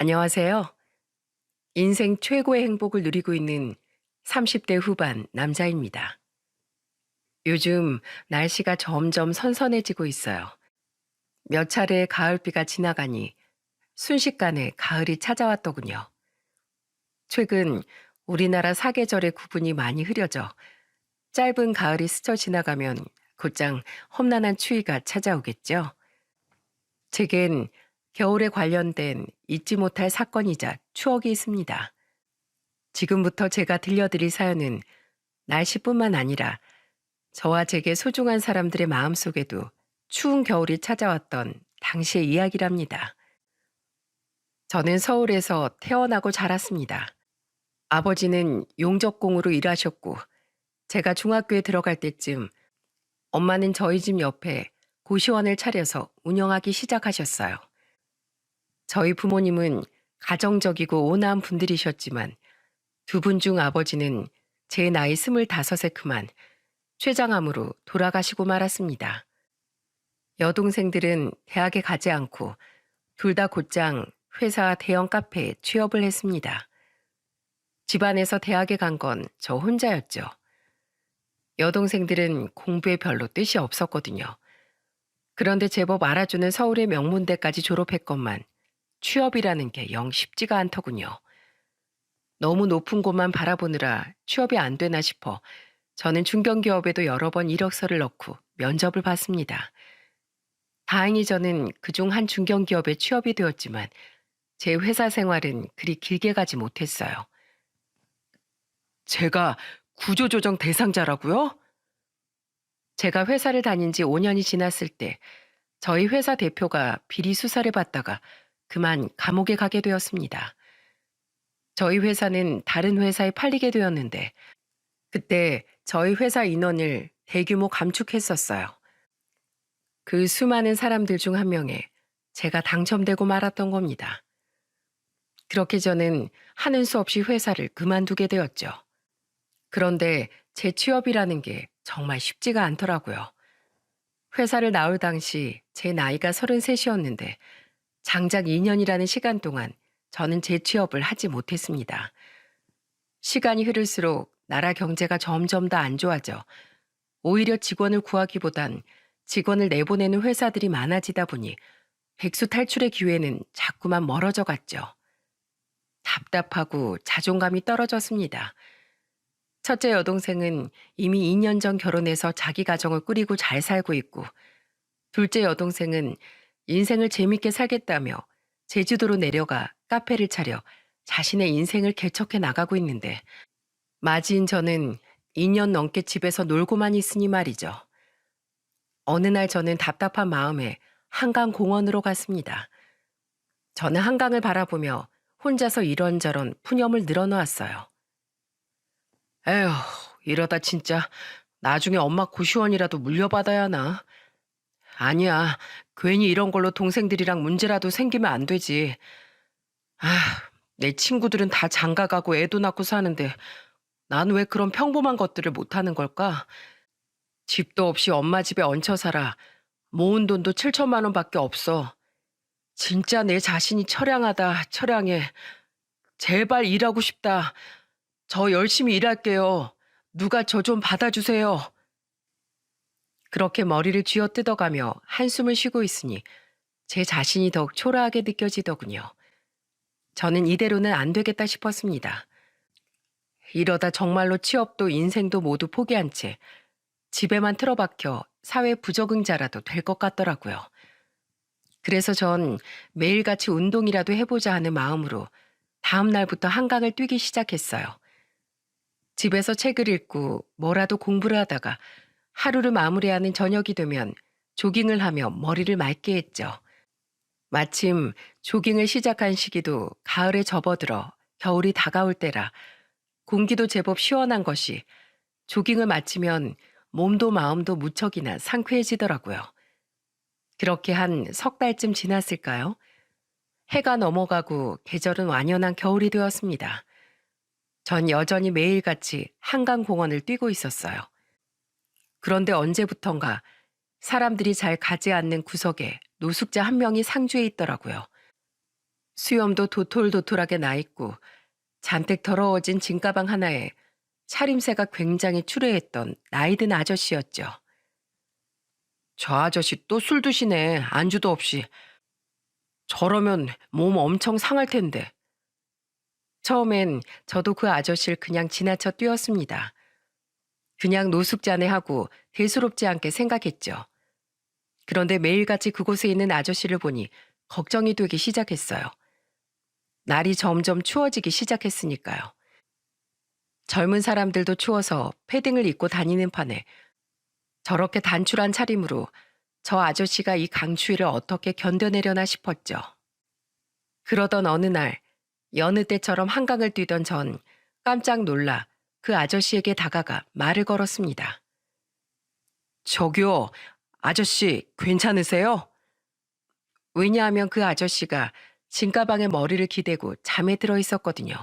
안녕하세요. 인생 최고의 행복을 누리고 있는 30대 후반 남자입니다. 요즘 날씨가 점점 선선해지고 있어요. 몇 차례의 가을비가 지나가니 순식간에 가을이 찾아왔더군요. 최근 우리나라 사계절의 구분이 많이 흐려져 짧은 가을이 스쳐 지나가면 곧장 험난한 추위가 찾아오겠죠. 제겐 겨울에 관련된 잊지 못할 사건이자 추억이 있습니다. 지금부터 제가 들려드릴 사연은 날씨뿐만 아니라 저와 제게 소중한 사람들의 마음속에도 추운 겨울이 찾아왔던 당시의 이야기랍니다. 저는 서울에서 태어나고 자랐습니다. 아버지는 용접공으로 일하셨고 제가 중학교에 들어갈 때쯤 엄마는 저희 집 옆에 고시원을 차려서 운영하기 시작하셨어요. 저희 부모님은 가정적이고 온화한 분들이셨지만 두 분 중 아버지는 제 나이 25에 그만 췌장암으로 돌아가시고 말았습니다. 여동생들은 대학에 가지 않고 둘 다 곧장 회사 대형 카페에 취업을 했습니다. 집안에서 대학에 간 건 저 혼자였죠. 여동생들은 공부에 별로 뜻이 없었거든요. 그런데 제법 알아주는 서울의 명문대까지 졸업했건만 취업이라는 게 영 쉽지가 않더군요. 너무 높은 곳만 바라보느라 취업이 안 되나 싶어 저는 중견기업에도 여러 번 이력서를 넣고 면접을 봤습니다. 다행히 저는 그중 한 중견기업에 취업이 되었지만 제 회사 생활은 그리 길게 가지 못했어요. 제가 구조조정 대상자라고요? 제가 회사를 다닌 지 5년이 지났을 때 저희 회사 대표가 비리 수사를 받다가 그만 감옥에 가게 되었습니다. 저희 회사는 다른 회사에 팔리게 되었는데 그때 저희 회사 인원을 대규모 감축했었어요. 그 수많은 사람들 중 한 명에 제가 당첨되고 말았던 겁니다. 그렇게 저는 하는 수 없이 회사를 그만두게 되었죠. 그런데 제 취업이라는 게 정말 쉽지가 않더라고요. 회사를 나올 당시 제 나이가 33이었는데 장작 2년이라는 시간 동안 저는 재취업을 하지 못했습니다. 시간이 흐를수록 나라 경제가 점점 더 안 좋아져 오히려 직원을 구하기보단 직원을 내보내는 회사들이 많아지다 보니 백수 탈출의 기회는 자꾸만 멀어져 갔죠. 답답하고 자존감이 떨어졌습니다. 첫째 여동생은 이미 2년 전 결혼해서 자기 가정을 꾸리고 잘 살고 있고 둘째 여동생은 인생을 재밌게 살겠다며 제주도로 내려가 카페를 차려 자신의 인생을 개척해 나가고 있는데 맞이인 저는 2년 넘게 집에서 놀고만 있으니 말이죠. 어느 날 저는 답답한 마음에 한강 공원으로 갔습니다. 저는 한강을 바라보며 혼자서 이런저런 푸념을 늘어놓았어요. 에휴, 이러다 진짜 나중에 엄마 고시원이라도 물려받아야 하나? 아니야, 괜히 이런 걸로 동생들이랑 문제라도 생기면 안 되지. 아, 내 친구들은 다 장가가고 애도 낳고 사는데 난 왜 그런 평범한 것들을 못하는 걸까? 집도 없이 엄마 집에 얹혀 살아. 모은 돈도 7천만 원밖에 없어. 진짜 내 자신이 처량하다, 처량해. 제발 일하고 싶다. 저 열심히 일할게요. 누가 저 좀 받아주세요. 그렇게 머리를 쥐어뜯어가며 한숨을 쉬고 있으니 제 자신이 더욱 초라하게 느껴지더군요. 저는 이대로는 안 되겠다 싶었습니다. 이러다 정말로 취업도 인생도 모두 포기한 채 집에만 틀어박혀 사회 부적응자라도 될 것 같더라고요. 그래서 전 매일같이 운동이라도 해보자 하는 마음으로 다음 날부터 한강을 뛰기 시작했어요. 집에서 책을 읽고 뭐라도 공부를 하다가 하루를 마무리하는 저녁이 되면 조깅을 하며 머리를 맑게 했죠. 마침 조깅을 시작한 시기도 가을에 접어들어 겨울이 다가올 때라 공기도 제법 시원한 것이 조깅을 마치면 몸도 마음도 무척이나 상쾌해지더라고요. 그렇게 한 석 달쯤 지났을까요? 해가 넘어가고 계절은 완연한 겨울이 되었습니다. 전 여전히 매일같이 한강공원을 뛰고 있었어요. 그런데 언제부턴가 사람들이 잘 가지 않는 구석에 노숙자 한 명이 상주해 있더라고요. 수염도 도톨도톨하게 나 있고 잔뜩 더러워진 짐가방 하나에 차림새가 굉장히 추레했던 나이든 아저씨였죠. 저 아저씨 또 술 드시네. 안주도 없이. 저러면 몸 엄청 상할 텐데. 처음엔 저도 그 아저씨를 그냥 지나쳐 뛰었습니다. 그냥 노숙자네 하고 대수롭지 않게 생각했죠. 그런데 매일같이 그곳에 있는 아저씨를 보니 걱정이 되기 시작했어요. 날이 점점 추워지기 시작했으니까요. 젊은 사람들도 추워서 패딩을 입고 다니는 판에 저렇게 단출한 차림으로 저 아저씨가 이 강추위를 어떻게 견뎌내려나 싶었죠. 그러던 어느 날 여느 때처럼 한강을 뛰던 전 깜짝 놀라 그 아저씨에게 다가가 말을 걸었습니다. 저기요, 아저씨 괜찮으세요? 왜냐하면 그 아저씨가 짐가방에 머리를 기대고 잠에 들어 있었거든요.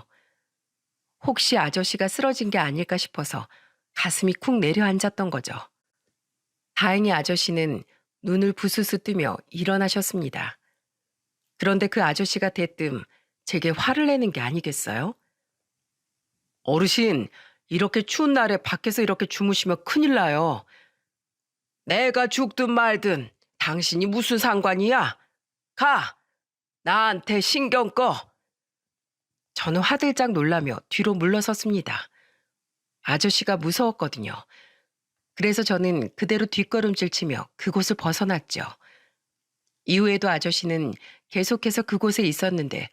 혹시 아저씨가 쓰러진 게 아닐까 싶어서 가슴이 쿵 내려앉았던 거죠. 다행히 아저씨는 눈을 부스스 뜨며 일어나셨습니다. 그런데 그 아저씨가 대뜸 제게 화를 내는 게 아니겠어요? 어르신, 이렇게 추운 날에 밖에서 이렇게 주무시면 큰일 나요. 내가 죽든 말든 당신이 무슨 상관이야? 가! 나한테 신경 꺼! 저는 화들짝 놀라며 뒤로 물러섰습니다. 아저씨가 무서웠거든요. 그래서 저는 그대로 뒷걸음질 치며 그곳을 벗어났죠. 이후에도 아저씨는 계속해서 그곳에 있었는데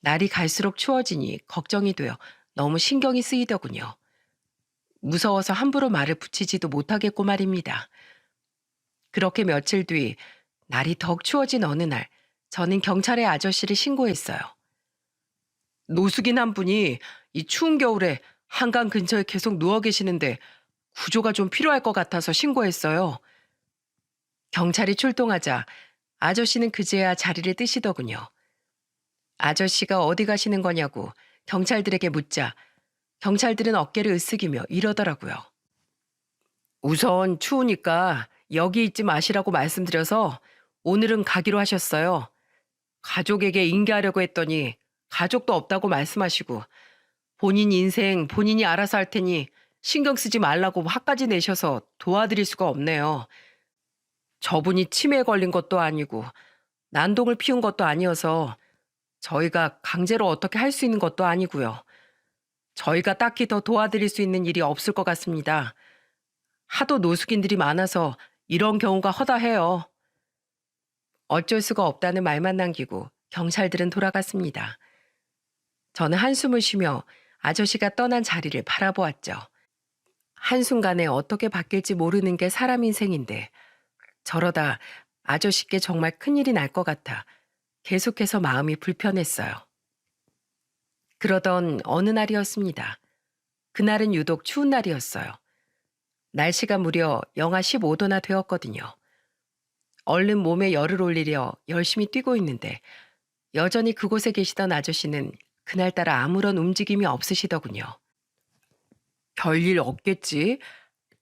날이 갈수록 추워지니 걱정이 되어 너무 신경이 쓰이더군요. 무서워서 함부로 말을 붙이지도 못하겠고 말입니다. 그렇게 며칠 뒤 날이 더욱 추워진 어느 날 저는 경찰에 아저씨를 신고했어요. 노숙인 한 분이 이 추운 겨울에 한강 근처에 계속 누워 계시는데 구조가 좀 필요할 것 같아서 신고했어요. 경찰이 출동하자 아저씨는 그제야 자리를 뜨시더군요. 아저씨가 어디 가시는 거냐고 경찰들에게 묻자 경찰들은 어깨를 으쓱이며 이러더라고요. 우선 추우니까 여기 있지 마시라고 말씀드려서 오늘은 가기로 하셨어요. 가족에게 인계하려고 했더니 가족도 없다고 말씀하시고 본인 인생 본인이 알아서 할 테니 신경 쓰지 말라고 화까지 내셔서 도와드릴 수가 없네요. 저분이 치매에 걸린 것도 아니고 난동을 피운 것도 아니어서 저희가 강제로 어떻게 할 수 있는 것도 아니고요. 저희가 딱히 더 도와드릴 수 있는 일이 없을 것 같습니다. 하도 노숙인들이 많아서 이런 경우가 허다해요. 어쩔 수가 없다는 말만 남기고 경찰들은 돌아갔습니다. 저는 한숨을 쉬며 아저씨가 떠난 자리를 바라보았죠. 한순간에 어떻게 바뀔지 모르는 게 사람 인생인데 저러다 아저씨께 정말 큰일이 날 것 같아 계속해서 마음이 불편했어요. 그러던 어느 날이었습니다. 그날은 유독 추운 날이었어요. 날씨가 무려 영하 15도나 되었거든요. 얼른 몸에 열을 올리려 열심히 뛰고 있는데 여전히 그곳에 계시던 아저씨는 그날따라 아무런 움직임이 없으시더군요. 별일 없겠지.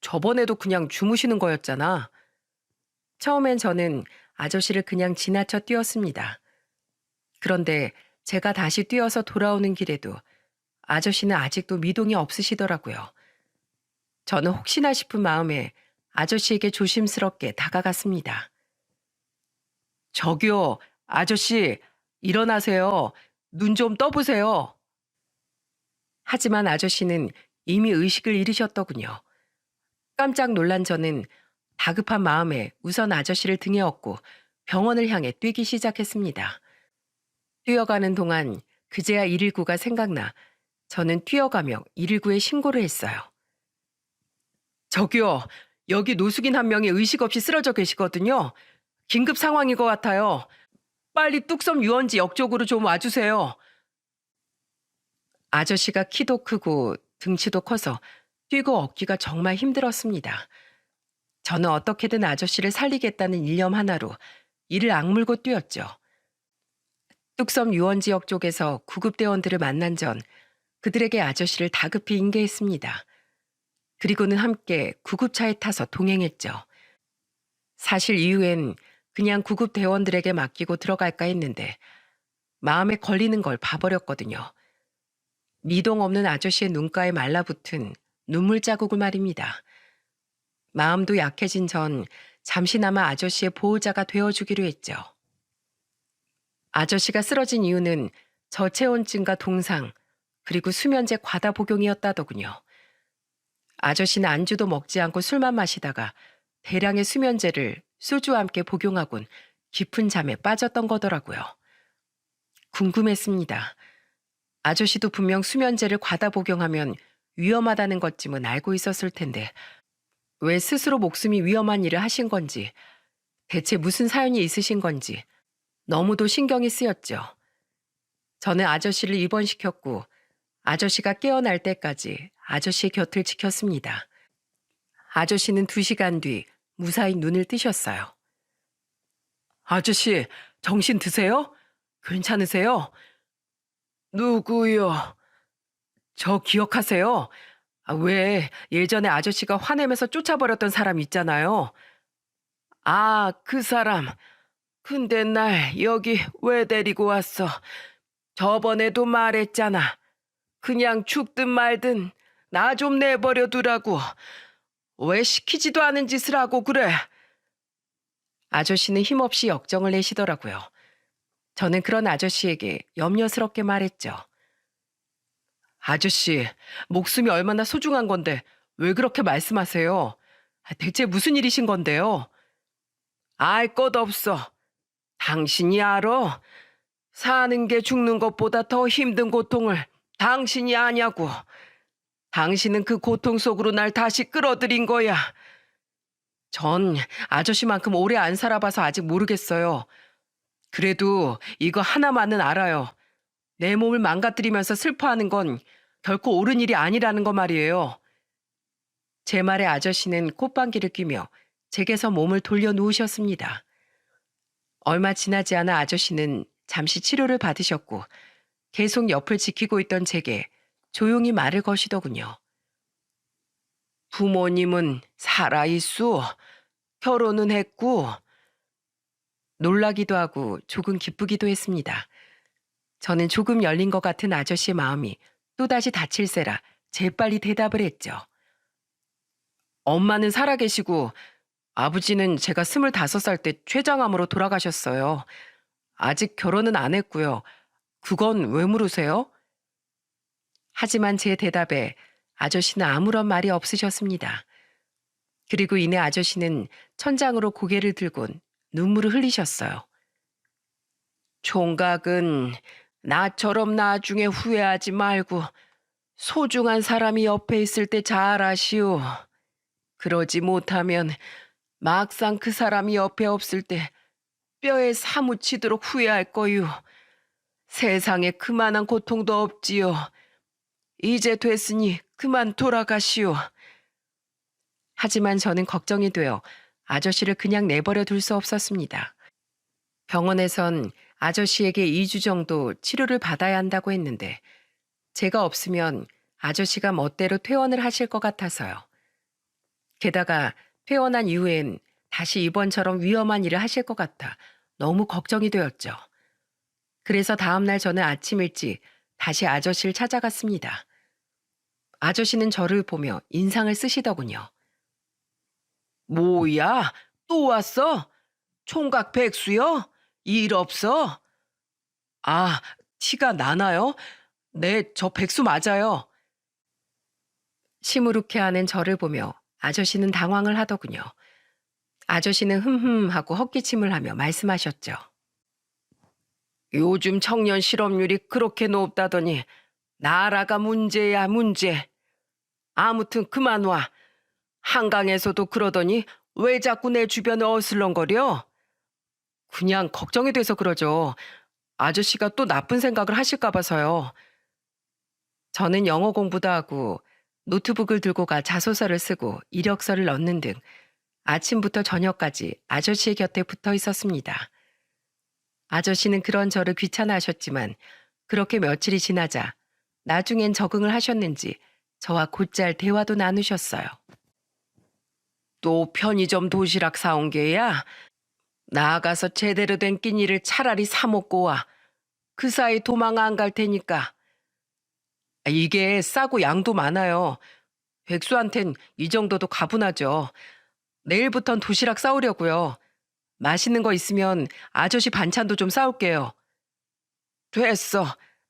저번에도 그냥 주무시는 거였잖아. 처음엔 저는 아저씨를 그냥 지나쳐 뛰었습니다. 그런데 제가 다시 뛰어서 돌아오는 길에도 아저씨는 아직도 미동이 없으시더라고요. 저는 혹시나 싶은 마음에 아저씨에게 조심스럽게 다가갔습니다. 저기요, 아저씨, 일어나세요. 눈 좀 떠보세요. 하지만 아저씨는 이미 의식을 잃으셨더군요. 깜짝 놀란 저는 다급한 마음에 우선 아저씨를 등에 업고 병원을 향해 뛰기 시작했습니다. 뛰어가는 동안 그제야 119가 생각나 저는 뛰어가며 119에 신고를 했어요. 저기요, 여기 노숙인 한 명이 의식 없이 쓰러져 계시거든요. 긴급 상황인 것 같아요. 빨리 뚝섬 유원지 역 쪽으로 좀 와주세요. 아저씨가 키도 크고 등치도 커서 뛰고 얻기가 정말 힘들었습니다. 저는 어떻게든 아저씨를 살리겠다는 일념 하나로 이를 악물고 뛰었죠. 뚝섬 유원지역 쪽에서 구급대원들을 만난 전 그들에게 아저씨를 다급히 인계했습니다. 그리고는 함께 구급차에 타서 동행했죠. 사실 이후엔 그냥 구급대원들에게 맡기고 들어갈까 했는데 마음에 걸리는 걸 봐버렸거든요. 미동 없는 아저씨의 눈가에 말라붙은 눈물 자국을 말입니다. 마음도 약해진 전 잠시나마 아저씨의 보호자가 되어주기로 했죠. 아저씨가 쓰러진 이유는 저체온증과 동상, 그리고 수면제 과다 복용이었다더군요. 아저씨는 안주도 먹지 않고 술만 마시다가 대량의 수면제를 소주와 함께 복용하곤 깊은 잠에 빠졌던 거더라고요. 궁금했습니다. 아저씨도 분명 수면제를 과다 복용하면 위험하다는 것쯤은 알고 있었을 텐데 왜 스스로 목숨이 위험한 일을 하신 건지, 대체 무슨 사연이 있으신 건지 너무도 신경이 쓰였죠. 저는 아저씨를 입원시켰고 아저씨가 깨어날 때까지 아저씨의 곁을 지켰습니다. 아저씨는 2시간 뒤 무사히 눈을 뜨셨어요. 아저씨, 정신 드세요? 괜찮으세요? 누구요? 저 기억하세요? 왜 예전에 아저씨가 화내면서 쫓아버렸던 사람 있잖아요. 아, 그 사람. 근데 날 여기 왜 데리고 왔어? 저번에도 말했잖아. 그냥 죽든 말든 나 좀 내버려 두라고. 왜 시키지도 않은 짓을 하고 그래? 아저씨는 힘없이 역정을 내시더라고요. 저는 그런 아저씨에게 염려스럽게 말했죠. 아저씨, 목숨이 얼마나 소중한 건데 왜 그렇게 말씀하세요? 대체 무슨 일이신 건데요? 알 것 없어. 당신이 알아? 사는 게 죽는 것보다 더 힘든 고통을 당신이 아냐고. 당신은 그 고통 속으로 날 다시 끌어들인 거야. 전 아저씨만큼 오래 안 살아봐서 아직 모르겠어요. 그래도 이거 하나만은 알아요. 내 몸을 망가뜨리면서 슬퍼하는 건 결코 옳은 일이 아니라는 거 말이에요. 제 말에 아저씨는 콧방귀를 뀌며 제게서 몸을 돌려 누우셨습니다. 얼마 지나지 않아 아저씨는 잠시 치료를 받으셨고 계속 옆을 지키고 있던 제게 조용히 말을 거시더군요. 부모님은 살아있소. 결혼은 했고. 놀라기도 하고 조금 기쁘기도 했습니다. 저는 조금 열린 것 같은 아저씨의 마음이 또다시 다칠세라 재빨리 대답을 했죠. 엄마는 살아계시고 아버지는 제가 25살 때 췌장암으로 돌아가셨어요. 아직 결혼은 안 했고요. 그건 왜 물으세요? 하지만 제 대답에 아저씨는 아무런 말이 없으셨습니다. 그리고 이내 아저씨는 천장으로 고개를 들곤 눈물을 흘리셨어요. 총각은 나처럼 나중에 후회하지 말고 소중한 사람이 옆에 있을 때 잘하시오. 그러지 못하면 막상 그 사람이 옆에 없을 때 뼈에 사무치도록 후회할 거요. 세상에 그만한 고통도 없지요. 이제 됐으니 그만 돌아가시오. 하지만 저는 걱정이 되어 아저씨를 그냥 내버려 둘 수 없었습니다. 병원에선 아저씨에게 2주 정도 치료를 받아야 한다고 했는데 제가 없으면 아저씨가 멋대로 퇴원을 하실 것 같아서요. 게다가 퇴원한 이후엔 다시 이번처럼 위험한 일을 하실 것 같아 너무 걱정이 되었죠. 그래서 다음날 저는 아침 일찍 다시 아저씨를 찾아갔습니다. 아저씨는 저를 보며 인상을 쓰시더군요. 뭐야? 또 왔어? 총각 백수요? 일 없어? 아, 티가 나나요? 네, 저 백수 맞아요. 시무룩해하는 저를 보며 아저씨는 당황을 하더군요. 아저씨는 하고 헛기침을 하며 말씀하셨죠. 요즘 청년 실업률이 그렇게 높다더니 나라가 문제야 문제. 아무튼 그만 와. 한강에서도 그러더니 왜 자꾸 내 주변을 어슬렁거려? 그냥 걱정이 돼서 그러죠. 아저씨가 또 나쁜 생각을 하실까 봐서요. 저는 영어 공부도 하고 노트북을 들고 가 자소서를 쓰고 이력서를 넣는 등 아침부터 저녁까지 아저씨의 곁에 붙어 있었습니다. 아저씨는 그런 저를 귀찮아하셨지만 그렇게 며칠이 지나자 나중엔 적응을 하셨는지 저와 곧잘 대화도 나누셨어요. 또 편의점 도시락 사온 게야? 나가서 제대로 된 끼니를 차라리 사 먹고 와. 그 사이 도망 안 갈 테니까. 이게 싸고 양도 많아요. 백수한텐 이 정도도 가분하죠. 내일부턴 도시락 싸우려고요. 맛있는 거 있으면 아저씨 반찬도 좀 싸올게요. 됐어.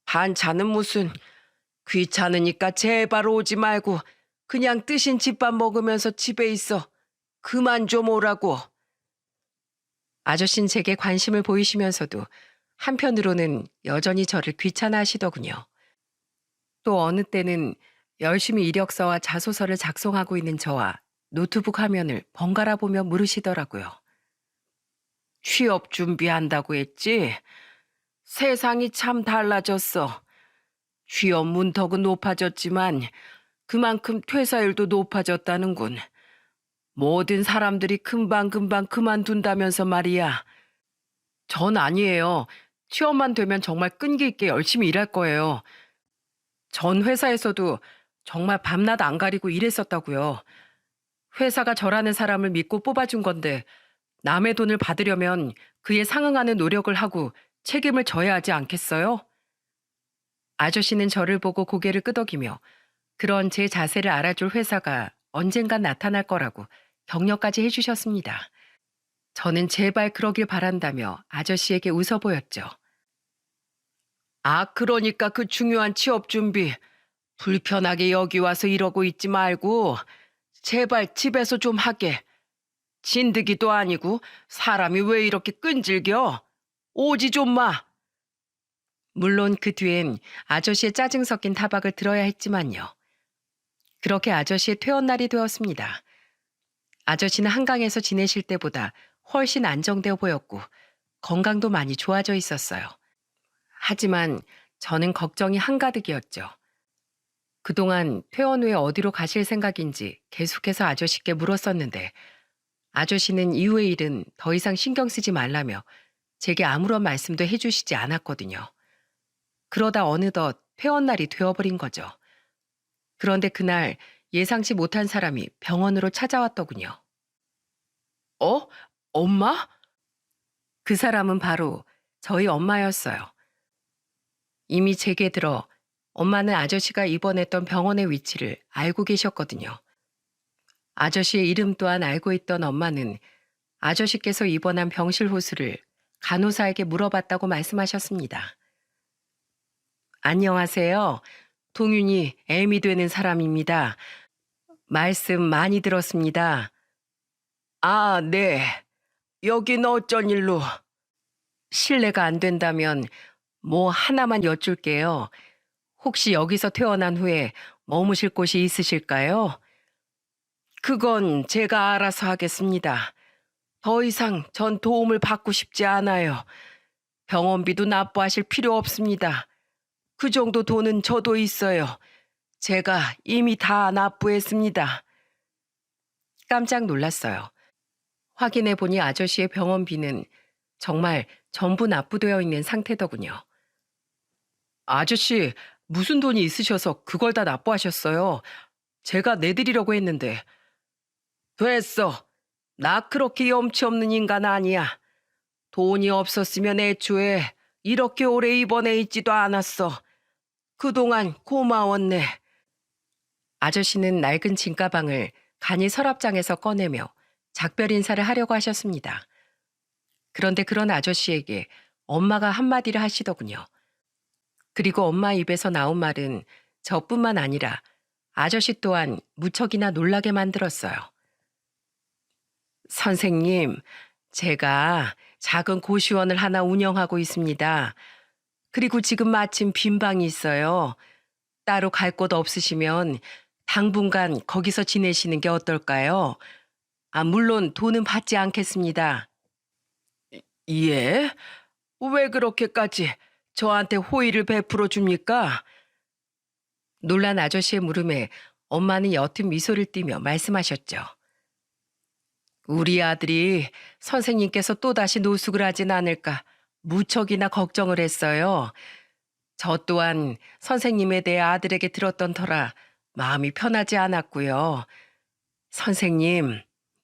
반찬은 무슨. 귀찮으니까 제발 오지 말고 그냥 뜨신 집밥 먹으면서 집에 있어. 그만 좀 오라고. 아저씨는 제게 관심을 보이시면서도 한편으로는 여전히 저를 귀찮아하시더군요. 또 어느 때는 열심히 이력서와 자소서를 작성하고 있는 저와 노트북 화면을 번갈아 보며 물으시더라고요. 취업 준비한다고 했지? 세상이 참 달라졌어. 취업 문턱은 높아졌지만 그만큼 퇴사율도 높아졌다는군. 모든 사람들이 금방금방 그만둔다면서 말이야. 전 아니에요. 취업만 되면 정말 끈기 있게 열심히 일할 거예요. 전 회사에서도 정말 밤낮 안 가리고 일했었다고요. 회사가 저라는 사람을 믿고 뽑아준 건데 남의 돈을 받으려면 그에 상응하는 노력을 하고 책임을 져야 하지 않겠어요? 아저씨는 저를 보고 고개를 끄덕이며 그런 제 자세를 알아줄 회사가 언젠간 나타날 거라고 격려까지 해주셨습니다. 저는 제발 그러길 바란다며 아저씨에게 웃어 보였죠. 아, 그러니까 그 중요한 취업 준비 불편하게 여기 와서 이러고 있지 말고 제발 집에서 좀 하게. 진드기도 아니고 사람이 왜 이렇게 끈질겨? 오지 좀 마. 물론 그 뒤엔 아저씨의 짜증 섞인 타박을 들어야 했지만요. 그렇게 아저씨의 퇴원날이 되었습니다. 아저씨는 한강에서 지내실 때보다 훨씬 안정되어 보였고 건강도 많이 좋아져 있었어요. 하지만 저는 걱정이 한가득이었죠. 그동안 퇴원 후에 어디로 가실 생각인지 계속해서 아저씨께 물었었는데 아저씨는 이후의 일은 더 이상 신경 쓰지 말라며 제게 아무런 말씀도 해주시지 않았거든요. 그러다 어느덧 퇴원날이 되어버린 거죠. 그런데 그날 예상치 못한 사람이 병원으로 찾아왔더군요. 어? 엄마? 그 사람은 바로 저희 엄마였어요. 이미 제게 들어 엄마는 아저씨가 입원했던 병원의 위치를 알고 계셨거든요. 아저씨의 이름 또한 알고 있던 엄마는 아저씨께서 입원한 병실 호수를 간호사에게 물어봤다고 말씀하셨습니다. 안녕하세요. 동윤이 애미 되는 사람입니다. 말씀 많이 들었습니다. 아, 네. 여긴 어쩐 일로? 실례가 안 된다면 뭐 하나만 여쭐게요. 혹시 여기서 태어난 후에 머무실 곳이 있으실까요? 그건 제가 알아서 하겠습니다. 더 이상 전 도움을 받고 싶지 않아요. 병원비도 납부하실 필요 없습니다. 그 정도 돈은 저도 있어요. 제가 이미 다 납부했습니다. 깜짝 놀랐어요. 확인해 보니 아저씨의 병원비는 정말 전부 납부되어 있는 상태더군요. 아저씨, 무슨 돈이 있으셔서 그걸 다 납부하셨어요? 제가 내드리려고 했는데. 됐어. 나 그렇게 염치 없는 인간 아니야. 돈이 없었으면 애초에 이렇게 오래 입원해 있지도 않았어. 그동안 고마웠네. 아저씨는 낡은 짐가방을 간이 서랍장에서 꺼내며 작별 인사를 하려고 하셨습니다. 그런데 그런 아저씨에게 엄마가 한마디를 하시더군요. 그리고 엄마 입에서 나온 말은 저뿐만 아니라 아저씨 또한 무척이나 놀라게 만들었어요. 선생님, 제가 작은 고시원을 하나 운영하고 있습니다. 그리고 지금 마침 빈 방이 있어요. 따로 갈 곳 없으시면 당분간 거기서 지내시는 게 어떨까요? 아, 물론 돈은 받지 않겠습니다. 예? 왜 그렇게까지 저한테 호의를 베풀어 줍니까? 놀란 아저씨의 물음에 엄마는 옅은 미소를 띠며 말씀하셨죠. 우리 아들이 선생님께서 또다시 노숙을 하진 않을까 무척이나 걱정을 했어요. 저 또한 선생님에 대해 아들에게 들었던 터라 마음이 편하지 않았고요. 선생님,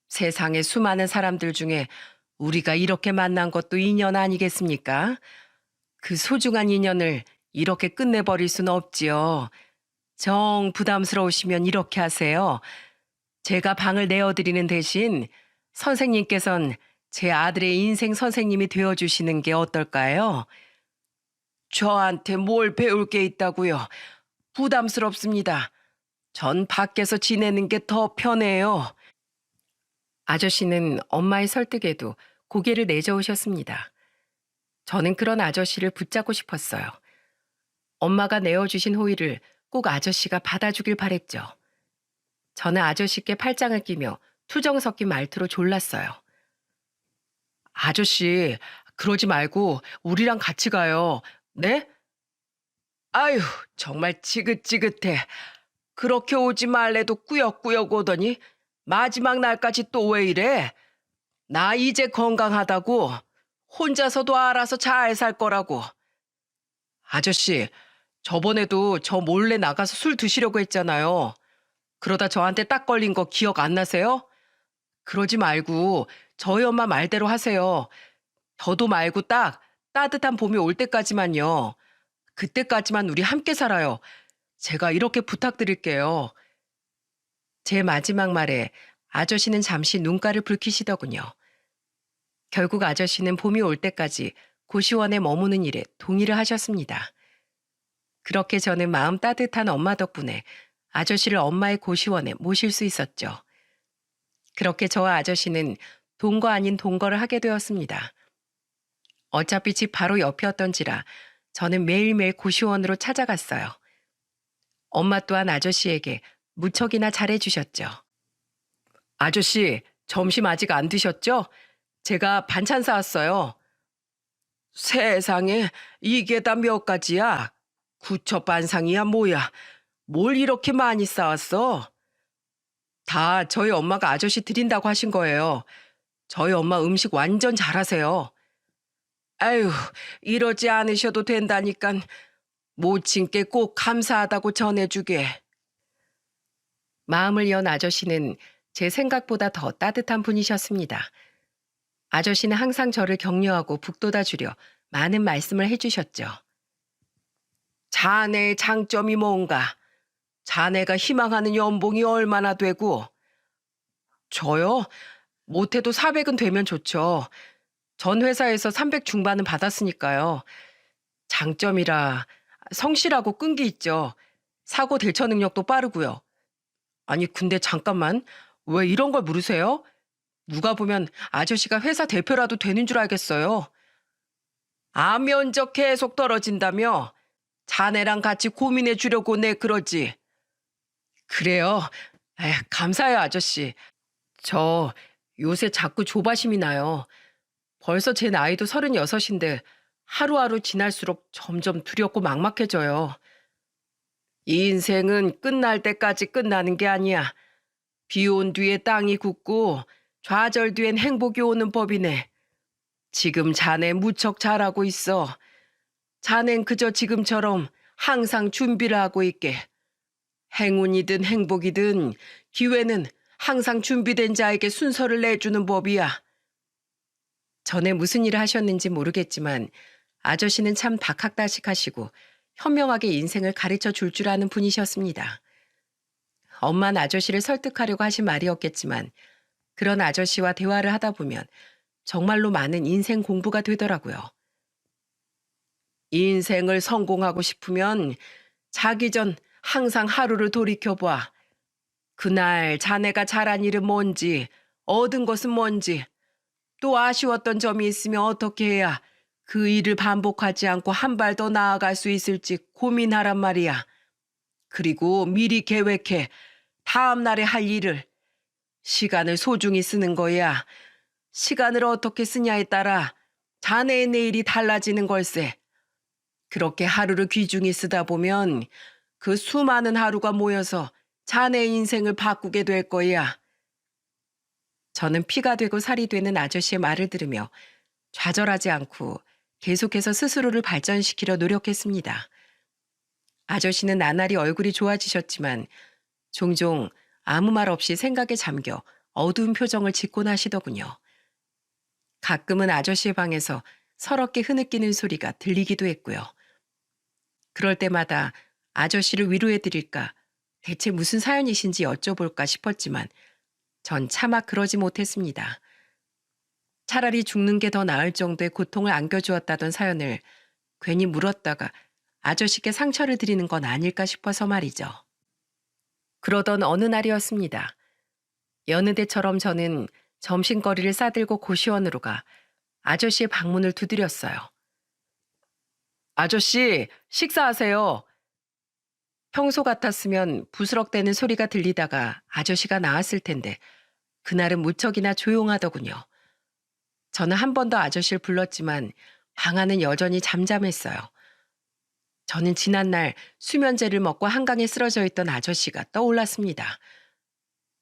세상에 수많은 사람들 중에 우리가 이렇게 만난 것도 인연 아니겠습니까? 그 소중한 인연을 이렇게 끝내버릴 수는 없지요. 정 부담스러우시면 이렇게 하세요. 제가 방을 내어드리는 대신 선생님께선 제 아들의 인생 선생님이 되어주시는 게 어떨까요? 저한테 뭘 배울 게 있다고요? 부담스럽습니다. 전 밖에서 지내는 게 더 편해요. 아저씨는 엄마의 설득에도 고개를 내저으셨습니다. 저는 그런 아저씨를 붙잡고 싶었어요. 엄마가 내어주신 호의를 꼭 아저씨가 받아주길 바랬죠. 저는 아저씨께 팔짱을 끼며 투정 섞인 말투로 졸랐어요. 아저씨, 그러지 말고 우리랑 같이 가요. 네? 아유, 정말 지긋지긋해. 그렇게 오지 말래도 꾸역꾸역 오더니 마지막 날까지 또 왜 이래? 나 이제 건강하다고. 혼자서도 알아서 잘 살 거라고. 아저씨, 저번에도 저 몰래 나가서 술 드시려고 했잖아요. 그러다 저한테 딱 걸린 거 기억 안 나세요? 그러지 말고 저희 엄마 말대로 하세요. 저도 말고 딱 따뜻한 봄이 올 때까지만요. 그때까지만 우리 함께 살아요. 제가 이렇게 부탁드릴게요. 제 마지막 말에 아저씨는 잠시 눈가를 붉히시더군요. 결국 아저씨는 봄이 올 때까지 고시원에 머무는 일에 동의를 하셨습니다. 그렇게 저는 마음 따뜻한 엄마 덕분에 아저씨를 엄마의 고시원에 모실 수 있었죠. 그렇게 저와 아저씨는 동거 아닌 동거를 하게 되었습니다. 어차피 집 바로 옆이었던지라 저는 매일매일 고시원으로 찾아갔어요. 엄마 또한 아저씨에게 무척이나 잘해주셨죠. 아저씨, 점심 아직 안 드셨죠? 제가 반찬 사왔어요. 세상에, 이게 다 몇 가지야? 구첩반상이야 뭐야? 뭘 이렇게 많이 싸왔어? 다 저희 엄마가 아저씨 드린다고 하신 거예요. 저희 엄마 음식 완전 잘하세요. 아유, 이러지 않으셔도 된다니깐 모친께 꼭 감사하다고 전해주게. 마음을 연 아저씨는 제 생각보다 더 따뜻한 분이셨습니다. 아저씨는 항상 저를 격려하고 북돋아 주려 많은 말씀을 해주셨죠. 자네의 장점이 뭔가? 자네가 희망하는 연봉이 얼마나 되고? 저요? 못해도 400은 되면 좋죠. 전 회사에서 300 중반은 받았으니까요. 장점이라 성실하고 끈기 있죠. 사고 대처 능력도 빠르고요. 아니 근데 잠깐만. 왜 이런 걸 물으세요? 누가 보면 아저씨가 회사 대표라도 되는 줄 알겠어요. 면적 계속 떨어진다며? 자네랑 같이 고민해 주려고 내 그러지. 그래요. 감사해요 아저씨. 저 요새 자꾸 조바심이 나요. 벌써 제 나이도 36인데 하루하루 지날수록 점점 두렵고 막막해져요. 이 인생은 끝날 때까지 끝나는 게 아니야. 비 온 뒤에 땅이 굳고 좌절 뒤엔 행복이 오는 법이네. 지금 자네 무척 잘하고 있어. 자넨 그저 지금처럼 항상 준비를 하고 있게. 행운이든 행복이든 기회는 항상 준비된 자에게 순서를 내주는 법이야. 전에 무슨 일을 하셨는지 모르겠지만 아저씨는 참 박학다식하시고 현명하게 인생을 가르쳐 줄 줄 아는 분이셨습니다. 엄마는 아저씨를 설득하려고 하신 말이었겠지만 그런 아저씨와 대화를 하다 보면 정말로 많은 인생 공부가 되더라고요. 인생을 성공하고 싶으면 자기 전 항상 하루를 돌이켜봐. 그날 자네가 잘한 일은 뭔지, 얻은 것은 뭔지, 또 아쉬웠던 점이 있으면 어떻게 해야 그 일을 반복하지 않고 한 발 더 나아갈 수 있을지 고민하란 말이야. 그리고 미리 계획해. 다음 날에 할 일을. 시간을 소중히 쓰는 거야. 시간을 어떻게 쓰냐에 따라 자네의 내일이 달라지는 걸세. 그렇게 하루를 귀중히 쓰다 보면 그 수많은 하루가 모여서 자네의 인생을 바꾸게 될 거야. 저는 피가 되고 살이 되는 아저씨의 말을 들으며 좌절하지 않고 계속해서 스스로를 발전시키려 노력했습니다. 아저씨는 나날이 얼굴이 좋아지셨지만 종종 아무 말 없이 생각에 잠겨 어두운 표정을 짓곤 하시더군요. 가끔은 아저씨의 방에서 서럽게 흐느끼는 소리가 들리기도 했고요. 그럴 때마다 아저씨를 위로해 드릴까, 대체 무슨 사연이신지 여쭤볼까 싶었지만 전 차마 그러지 못했습니다. 차라리 죽는 게 더 나을 정도의 고통을 안겨주었다던 사연을 괜히 물었다가 아저씨께 상처를 드리는 건 아닐까 싶어서 말이죠. 그러던 어느 날이었습니다. 여느 때처럼 저는 점심거리를 싸들고 고시원으로 가 아저씨의 방문을 두드렸어요. 아저씨, 식사하세요. 평소 같았으면 부스럭대는 소리가 들리다가 아저씨가 나왔을 텐데 그날은 무척이나 조용하더군요. 저는 한 번 더 아저씨를 불렀지만 방 안은 여전히 잠잠했어요. 저는 지난날 수면제를 먹고 한강에 쓰러져 있던 아저씨가 떠올랐습니다.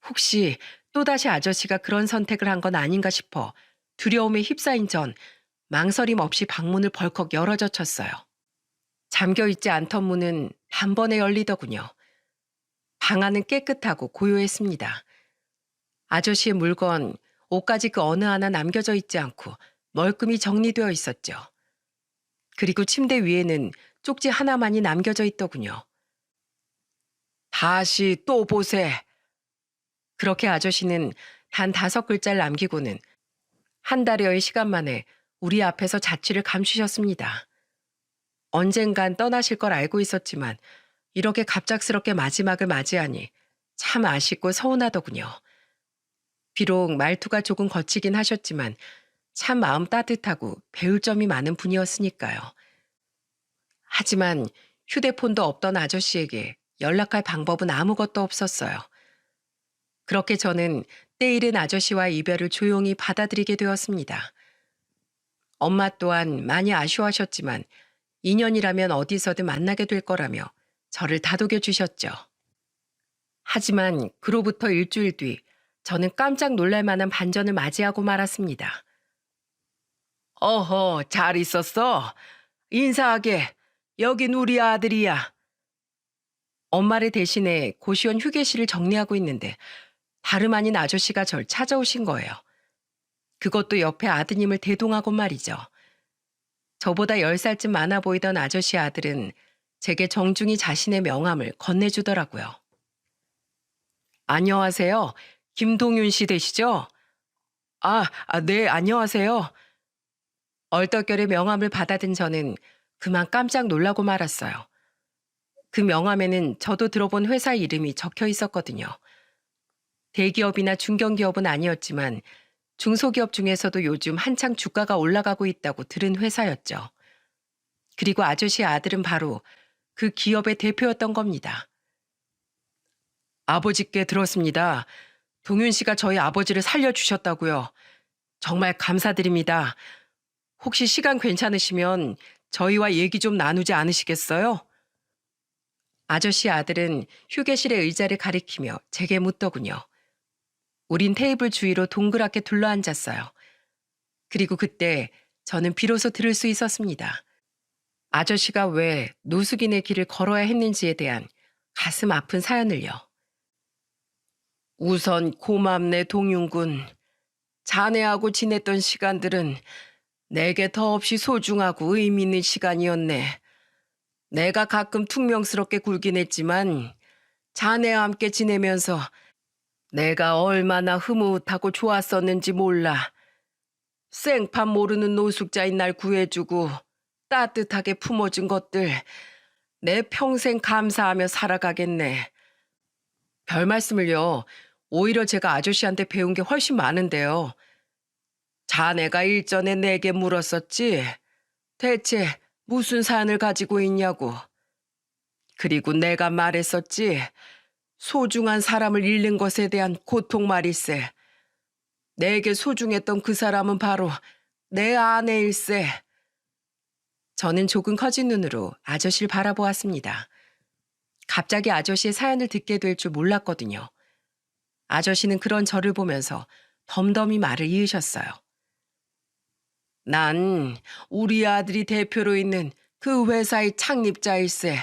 혹시 또다시 아저씨가 그런 선택을 한 건 아닌가 싶어 두려움에 휩싸인 전 망설임 없이 방문을 벌컥 열어젖혔어요. 잠겨있지 않던 문은 단번에 열리더군요. 방 안은 깨끗하고 고요했습니다. 아저씨의 물건, 옷까지 그 어느 하나 남겨져 있지 않고 멀끔히 정리되어 있었죠. 그리고 침대 위에는 쪽지 하나만이 남겨져 있더군요. 다시 또 보세. 그렇게 아저씨는 단 5글자를 남기고는 한 달여의 시간 만에 우리 앞에서 자취를 감추셨습니다. 언젠간 떠나실 걸 알고 있었지만 이렇게 갑작스럽게 마지막을 맞이하니 참 아쉽고 서운하더군요. 비록 말투가 조금 거치긴 하셨지만 참 마음 따뜻하고 배울 점이 많은 분이었으니까요. 하지만 휴대폰도 없던 아저씨에게 연락할 방법은 아무것도 없었어요. 그렇게 저는 때이른 아저씨와의 이별을 조용히 받아들이게 되었습니다. 엄마 또한 많이 아쉬워하셨지만 인연이라면 어디서든 만나게 될 거라며 저를 다독여 주셨죠. 하지만 그로부터 일주일 뒤 저는 깜짝 놀랄 만한 반전을 맞이하고 말았습니다. 어허, 잘 있었어? 인사하게. 여긴 우리 아들이야. 엄마를 대신해 고시원 휴게실을 정리하고 있는데 다름 아닌 아저씨가 절 찾아오신 거예요. 그것도 옆에 아드님을 대동하고 말이죠. 저보다 10살쯤 많아 보이던 아저씨 아들은 제게 정중히 자신의 명함을 건네주더라고요. 안녕하세요. 김동윤 씨 되시죠? 네, 안녕하세요. 얼떨결에 명함을 받아든 저는 그만 깜짝 놀라고 말았어요. 그 명함에는 저도 들어본 회사 이름이 적혀 있었거든요. 대기업이나 중견기업은 아니었지만 중소기업 중에서도 요즘 한창 주가가 올라가고 있다고 들은 회사였죠. 그리고 아저씨의 아들은 바로 그 기업의 대표였던 겁니다. 아버지께 들었습니다. 동윤 씨가 저희 아버지를 살려주셨다고요. 정말 감사드립니다. 혹시 시간 괜찮으시면 저희와 얘기 좀 나누지 않으시겠어요? 아저씨 아들은 휴게실의 의자를 가리키며 제게 묻더군요. 우린 테이블 주위로 동그랗게 둘러앉았어요. 그리고 그때 저는 비로소 들을 수 있었습니다. 아저씨가 왜 노숙인의 길을 걸어야 했는지에 대한 가슴 아픈 사연을요. 우선 고맙네 동윤군. 자네하고 지냈던 시간들은 내게 더없이 소중하고 의미 있는 시간이었네. 내가 가끔 퉁명스럽게 굴긴 했지만 자네와 함께 지내면서 내가 얼마나 흐뭇하고 좋았었는지 몰라. 생판 모르는 노숙자인 날 구해주고 따뜻하게 품어준 것들 내 평생 감사하며 살아가겠네. 별 말씀을요. 오히려 제가 아저씨한테 배운 게 훨씬 많은데요. 자네가 일전에 내게 물었었지. 대체 무슨 사연을 가지고 있냐고. 그리고 내가 말했었지. 소중한 사람을 잃는 것에 대한 고통 말일세. 내게 소중했던 그 사람은 바로 내 아내일세. 저는 조금 커진 눈으로 아저씨를 바라보았습니다. 갑자기 아저씨의 사연을 듣게 될 줄 몰랐거든요. 아저씨는 그런 저를 보면서 덤덤히 말을 이으셨어요. 난 우리 아들이 대표로 있는 그 회사의 창립자일세.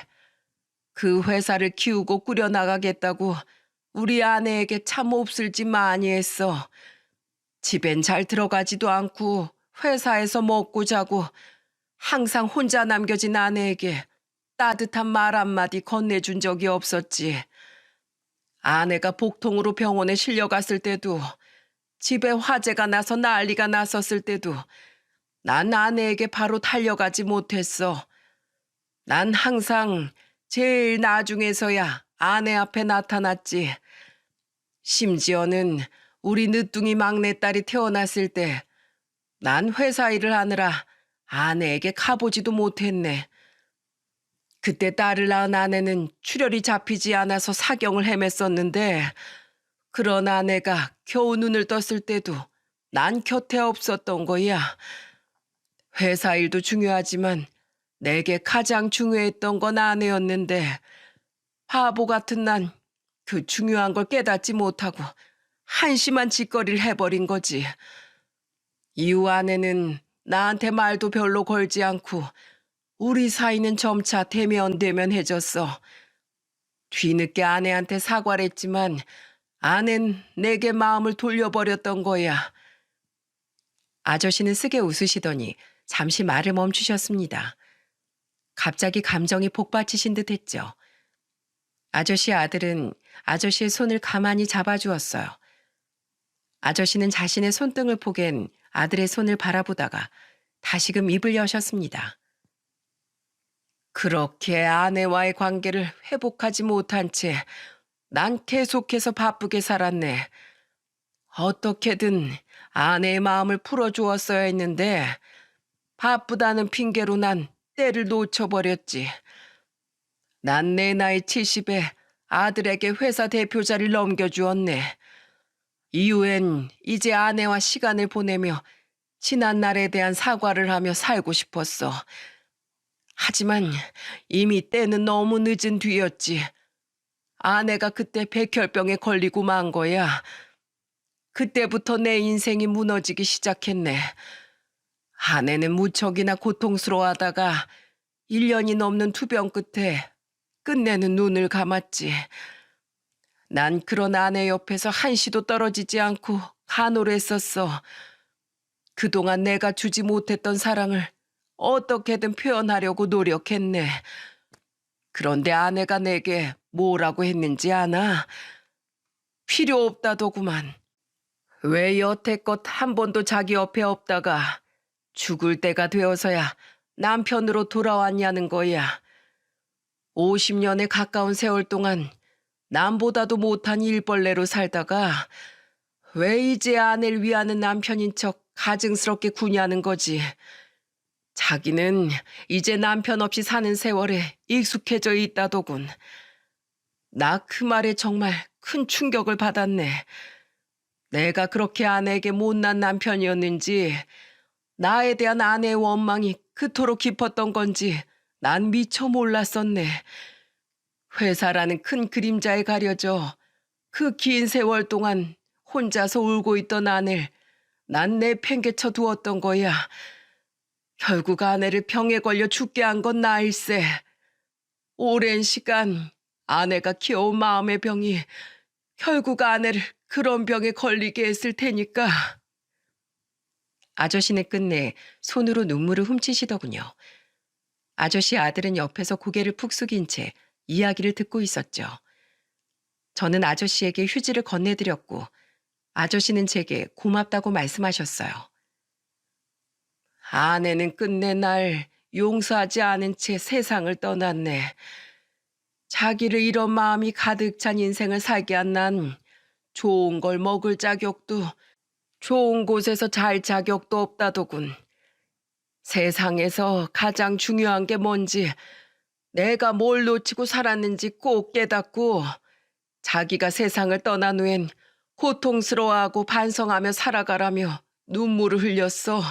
그 회사를 키우고 꾸려나가겠다고 우리 아내에게 참 몹쓸짓 많이 했어. 집엔 잘 들어가지도 않고 회사에서 먹고 자고 항상 혼자 남겨진 아내에게 따뜻한 말 한마디 건네준 적이 없었지. 아내가 복통으로 병원에 실려갔을 때도, 집에 화재가 나서 난리가 났었을 때도 난 아내에게 바로 달려가지 못했어. 난 항상 제일 나중에서야 아내 앞에 나타났지. 심지어는 우리 늦둥이 막내딸이 태어났을 때 난 회사 일을 하느라 아내에게 가보지도 못했네. 그때 딸을 낳은 아내는 출혈이 잡히지 않아서 사경을 헤맸었는데, 그런 아내가 겨우 눈을 떴을 때도 난 곁에 없었던 거야. 회사 일도 중요하지만 내게 가장 중요했던 건 아내였는데, 바보 같은 난 그 중요한 걸 깨닫지 못하고 한심한 짓거리를 해버린 거지. 이후 아내는 나한테 말도 별로 걸지 않고 우리 사이는 점차 대면대면해졌어. 뒤늦게 아내한테 사과를 했지만 아낸 내게 마음을 돌려버렸던 거야. 아저씨는 쓰게 웃으시더니 잠시 말을 멈추셨습니다. 갑자기 감정이 복받치신 듯 했죠. 아저씨 아들은 아저씨의 손을 가만히 잡아주었어요. 아저씨는 자신의 손등을 포갠 아들의 손을 바라보다가 다시금 입을 여셨습니다. 그렇게 아내와의 관계를 회복하지 못한 채 난 계속해서 바쁘게 살았네. 어떻게든 아내의 마음을 풀어주었어야 했는데 바쁘다는 핑계로 난 때를 놓쳐버렸지. 난 내 나이 70에 아들에게 회사 대표 자리를 넘겨주었네. 이후엔 이제 아내와 시간을 보내며 지난 날에 대한 사과를 하며 살고 싶었어. 하지만 이미 때는 너무 늦은 뒤였지. 아내가 그때 백혈병에 걸리고 만 거야. 그때부터 내 인생이 무너지기 시작했네. 아내는 무척이나 고통스러워하다가 1년이 넘는 투병 끝에 끝내는 눈을 감았지. 난 그런 아내 옆에서 한시도 떨어지지 않고 간호했었어. 그동안 내가 주지 못했던 사랑을 어떻게든 표현하려고 노력했네. 그런데 아내가 내게 뭐라고 했는지 아나? 필요 없다더구만. 왜 여태껏 한 번도 자기 옆에 없다가 죽을 때가 되어서야 남편으로 돌아왔냐는 거야. 50년에 가까운 세월 동안 남보다도 못한 일벌레로 살다가 왜 이제 아내를 위하는 남편인 척 가증스럽게 구냐는 거지. 자기는 이제 남편 없이 사는 세월에 익숙해져 있다더군. 나 그 말에 정말 큰 충격을 받았네. 내가 그렇게 아내에게 못난 남편이었는지, 나에 대한 아내의 원망이 그토록 깊었던 건지 난 미처 몰랐었네. 회사라는 큰 그림자에 가려져 그 긴 세월 동안 혼자서 울고 있던 아내를 난 내팽개쳐 두었던 거야. 결국 아내를 병에 걸려 죽게 한 건 나일세. 오랜 시간 아내가 키워온 마음의 병이 결국 아내를 그런 병에 걸리게 했을 테니까. 아저씨는 끝내 손으로 눈물을 훔치시더군요. 아저씨 아들은 옆에서 고개를 푹 숙인 채 이야기를 듣고 있었죠. 저는 아저씨에게 휴지를 건네드렸고 아저씨는 제게 고맙다고 말씀하셨어요. 아내는 끝내 날 용서하지 않은 채 세상을 떠났네. 자기를 이런 마음이 가득 찬 인생을 살게 한 난 좋은 걸 먹을 자격도 좋은 곳에서 잘 자격도 없다더군. 세상에서 가장 중요한 게 뭔지, 내가 뭘 놓치고 살았는지 꼭 깨닫고 자기가 세상을 떠난 후엔 고통스러워하고 반성하며 살아가라며 눈물을 흘렸어.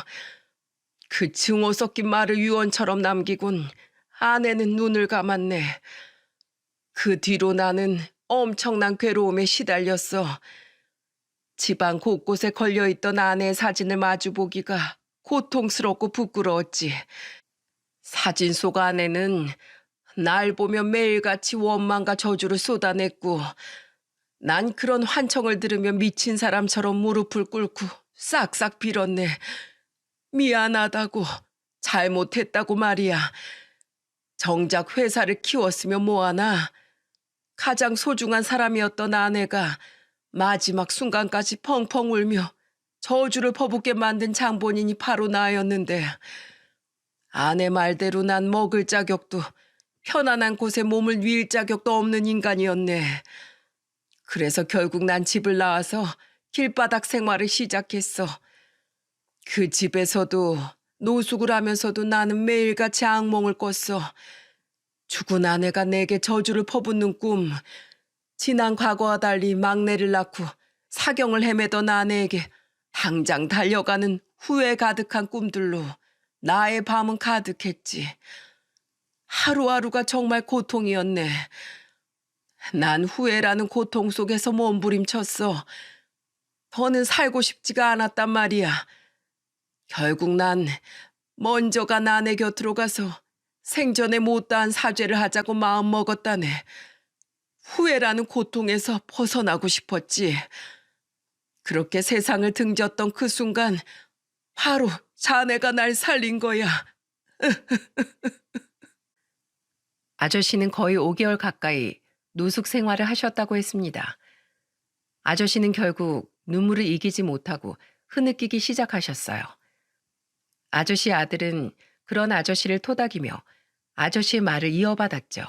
그 증오 섞인 말을 유언처럼 남기곤 아내는 눈을 감았네. 그 뒤로 나는 엄청난 괴로움에 시달렸어. 집안 곳곳에 걸려있던 아내의 사진을 마주보기가 고통스럽고 부끄러웠지. 사진 속 아내는 날 보면 매일같이 원망과 저주를 쏟아냈고, 난 그런 환청을 들으며 미친 사람처럼 무릎을 꿇고 싹싹 빌었네. 미안하다고, 잘못했다고 말이야. 정작 회사를 키웠으면 뭐하나. 가장 소중한 사람이었던 아내가 마지막 순간까지 펑펑 울며 저주를 퍼붓게 만든 장본인이 바로 나였는데, 아내 말대로 난 먹을 자격도 편안한 곳에 몸을 뉘일 자격도 없는 인간이었네. 그래서 결국 난 집을 나와서 길바닥 생활을 시작했어. 그 집에서도 노숙을 하면서도 나는 매일같이 악몽을 꿨어. 죽은 아내가 내게 저주를 퍼붓는 꿈, 지난 과거와 달리 막내를 낳고 사경을 헤매던 아내에게 당장 달려가는 후회 가득한 꿈들로 나의 밤은 가득했지. 하루하루가 정말 고통이었네. 난 후회라는 고통 속에서 몸부림쳤어. 더는 살고 싶지가 않았단 말이야. 결국 난 먼저 간 아내 곁으로 가서 생전에 못다한 사죄를 하자고 마음먹었다네. 후회라는 고통에서 벗어나고 싶었지. 그렇게 세상을 등졌던 그 순간 바로 자네가 날 살린 거야. 아저씨는 거의 5개월 가까이 노숙 생활을 하셨다고 했습니다. 아저씨는 결국 눈물을 이기지 못하고 흐느끼기 시작하셨어요. 아저씨 아들은 그런 아저씨를 토닥이며 아저씨의 말을 이어받았죠.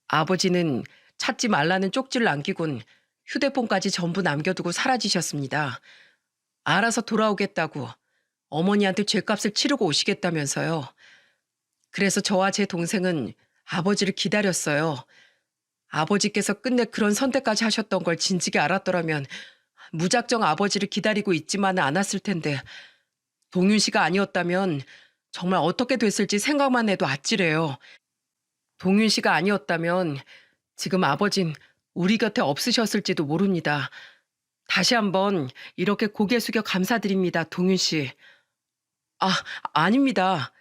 아버지는 찾지 말라는 쪽지를 남기곤 휴대폰까지 전부 남겨두고 사라지셨습니다. 알아서 돌아오겠다고 어머니한테 죗값을 치르고 오시겠다면서요. 그래서 저와 제 동생은 아버지를 기다렸어요. 아버지께서 끝내 그런 선택까지 하셨던 걸 진즉에 알았더라면 무작정 아버지를 기다리고 있지만은 않았을 텐데, 동윤 씨가 아니었다면 정말 어떻게 됐을지 생각만 해도 아찔해요. 동윤 씨가 아니었다면 지금 아버진 우리 곁에 없으셨을지도 모릅니다. 다시 한번 이렇게 고개 숙여 감사드립니다, 동윤 씨. 아, 아닙니다.